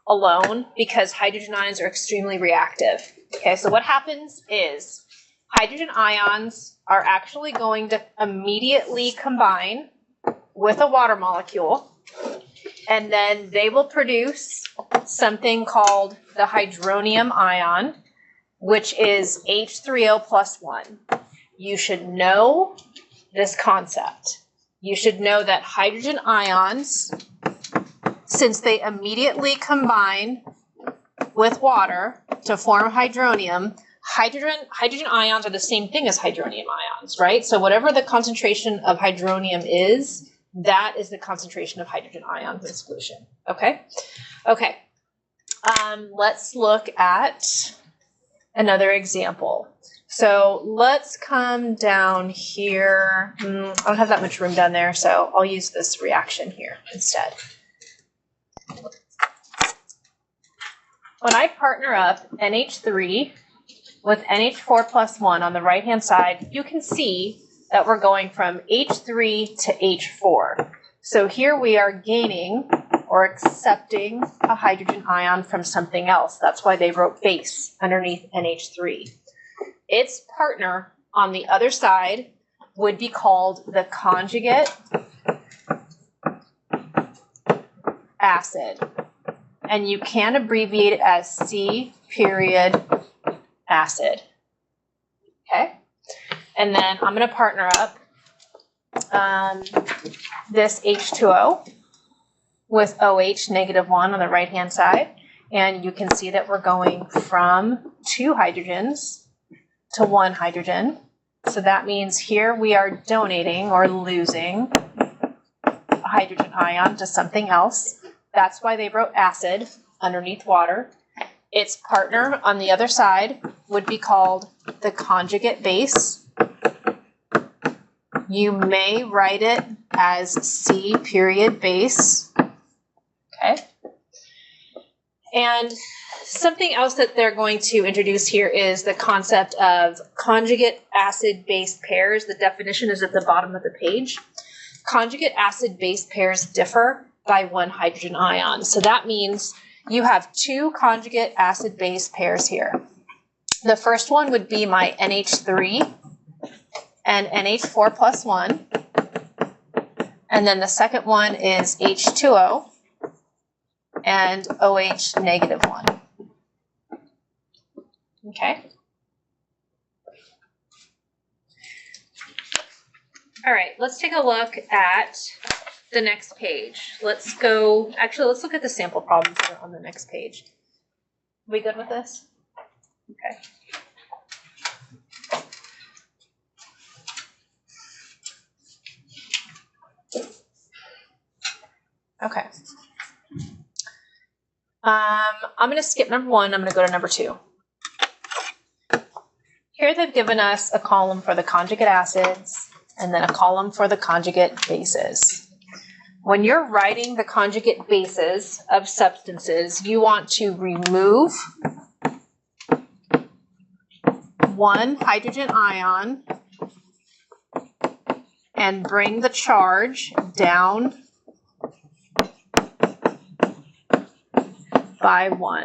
alone because hydrogen ions are extremely reactive. Okay, so what happens is hydrogen ions are actually going to immediately combine with a water molecule, and then they will produce something called the hydronium ion, which is H3O plus 1. You should know this concept. You should know that hydrogen ions, since they immediately combine with water to form hydronium, hydrogen ions are the same thing as hydronium ions, right? So whatever the concentration of hydronium is, that is the concentration of hydrogen ions in solution. Okay? Okay. Let's look at another example. So let's come down here. I don't have that much room down there, so I'll use this reaction here instead. When I partner up NH3 with NH4 plus 1 on the right-hand side, you can see that we're going from H3 to H4. So here we are gaining or accepting a hydrogen ion from something else. That's why they wrote base underneath NH3. Its partner on the other side would be called the conjugate acid. And you can abbreviate it as C period acid. Okay? And then I'm going to partner up this H2O with OH negative 1 on the right-hand side. And you can see that we're going from 2 hydrogens to 1 hydrogen. So that means here we are donating or losing a hydrogen ion to something else. That's why they wrote acid underneath water. Its partner on the other side would be called the conjugate base. You may write it as C period base. Okay. And something else that they're going to introduce here is the concept of conjugate acid-base pairs. The definition is at the bottom of the page. Conjugate acid-base pairs differ by 1 hydrogen ion. So that means you have 2 conjugate acid-base pairs here. The first one would be my NH3 and NH4 plus 1. And then the second one is H2O and OH negative 1. Okay. All right, let's take a look at the next page. Let's look at the sample problems that are on the next page. We good with this? Okay. Okay. I'm going to skip number 1. I'm going to go to number 2. Here they've given us a column for the conjugate acids and then a column for the conjugate bases. When you're writing the conjugate bases of substances, you want to remove 1 hydrogen ion and bring the charge down by 1.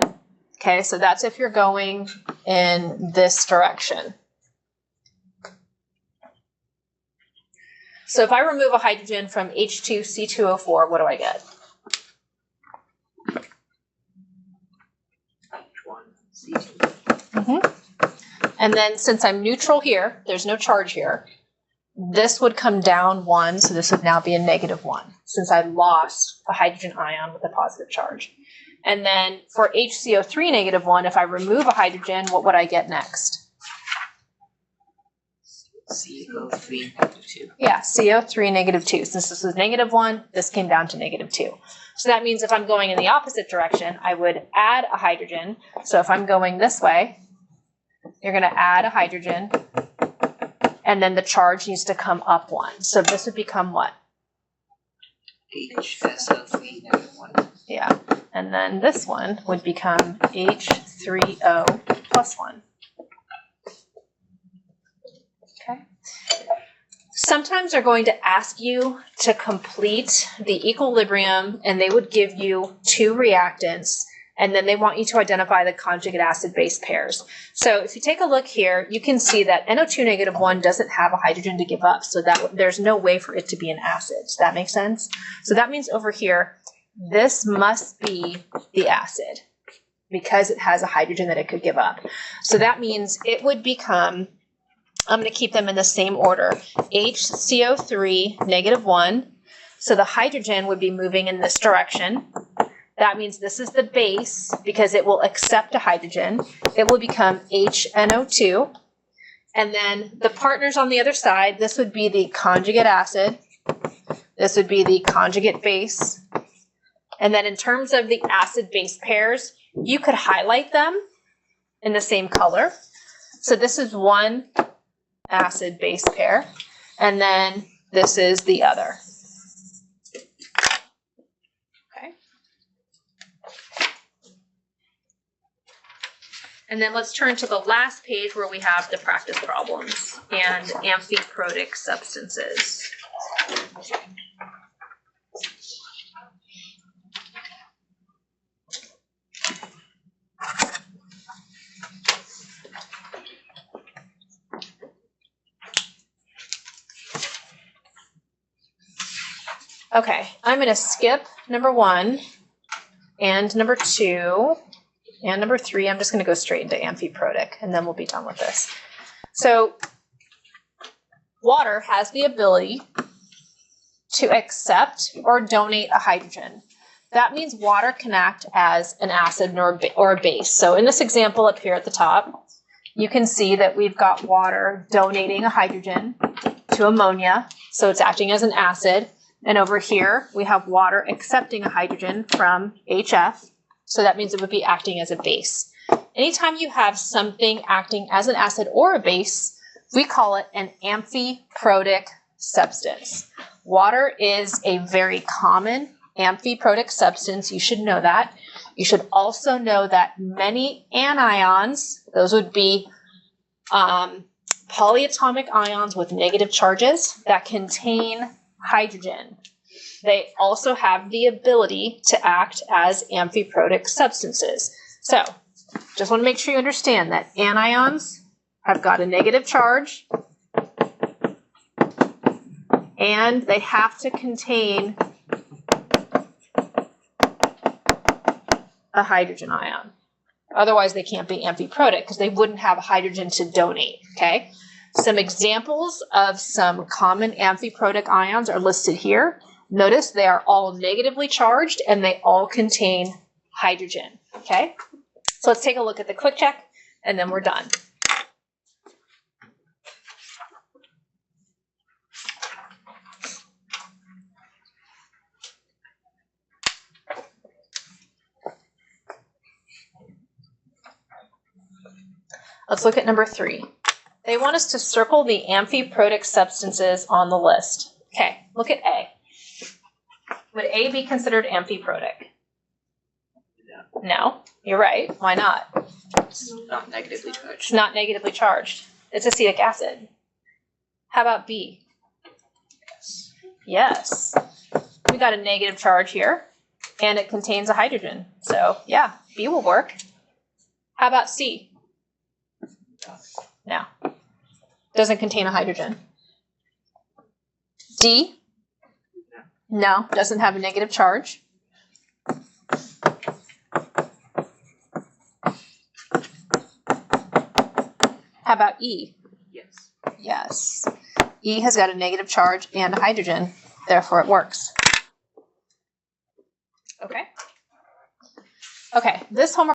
Okay, so that's if you're going in this direction. So if I remove a hydrogen from H2C2O4, what do I get? And then since I'm neutral here, there's no charge here, this would come down 1, so this would now be a negative 1, since I lost a hydrogen ion with a positive charge. And then for HCO3 negative 1, if I remove a hydrogen, what would I get next? CO3 negative 2. Yeah, CO3 negative 2. Since this was negative 1, this came down to negative 2. So that means if I'm going in the opposite direction, I would add a hydrogen. So if I'm going this way, you're going to add a hydrogen, and then the charge needs to come up 1. So this would become what? HSO3 negative 1. Yeah. And then this one would become H3O plus 1. Okay. Sometimes they're going to ask you to complete the equilibrium, and they would give you 2 reactants, And then they want you to identify the conjugate acid-base pairs. So if you take a look here, you can see that NO2-1 doesn't have a hydrogen to give up, so that there's no way for it to be an acid. Does that make sense? So that means over here, this must be the acid because it has a hydrogen that it could give up. So that means it would become, I'm going to keep them in the same order, HCO3 -1. So the hydrogen would be moving in this direction. That means this is the base because it will accept a hydrogen. It will become HNO2. And then the partners on the other side, this would be the conjugate acid. This would be the conjugate base. And then in terms of the acid-base pairs, you could highlight them in the same color. So this is one acid-base pair. And then this is the other. And then let's turn to the last page where we have the practice problems and amphiprotic substances. Okay, I'm going to skip number 1 and number 2. And number 3, I'm just going to go straight into amphiprotic, and then we'll be done with this. So water has the ability to accept or donate a hydrogen. That means water can act as an acid or a base. So in this example up here at the top, you can see that we've got water donating a hydrogen to ammonia, so it's acting as an acid. And over here, we have water accepting a hydrogen from HF. So that means it would be acting as a base. Anytime you have something acting as an acid or a base, we call it an amphiprotic substance. Water is a very common amphiprotic substance. You should know that. You should also know that many anions, those would be polyatomic ions with negative charges that contain hydrogen. They also have the ability to act as amphiprotic substances. So, just want to make sure you understand that anions have got a negative charge and they have to contain a hydrogen ion. Otherwise, they can't be amphiprotic because they wouldn't have a hydrogen to donate, okay? Some examples of some common amphiprotic ions are listed here. Notice they are all negatively charged and they all contain hydrogen, okay? So let's take a look at the quick check and then we're done. Let's look at number 3. They want us to circle the amphiprotic substances on the list. Okay, look at A. Would A be considered amphiprotic? No, you're right. Why not? It's not negatively charged. It's not negatively charged. It's acetic acid. How about B? Yes. We got a negative charge here, and it contains a hydrogen. So, yeah, B will work. How about C? No. Doesn't contain a hydrogen. D? No, doesn't have a negative charge. How about E? Yes. Yes. E has got a negative charge and a hydrogen, therefore it works. Okay. Okay, this homework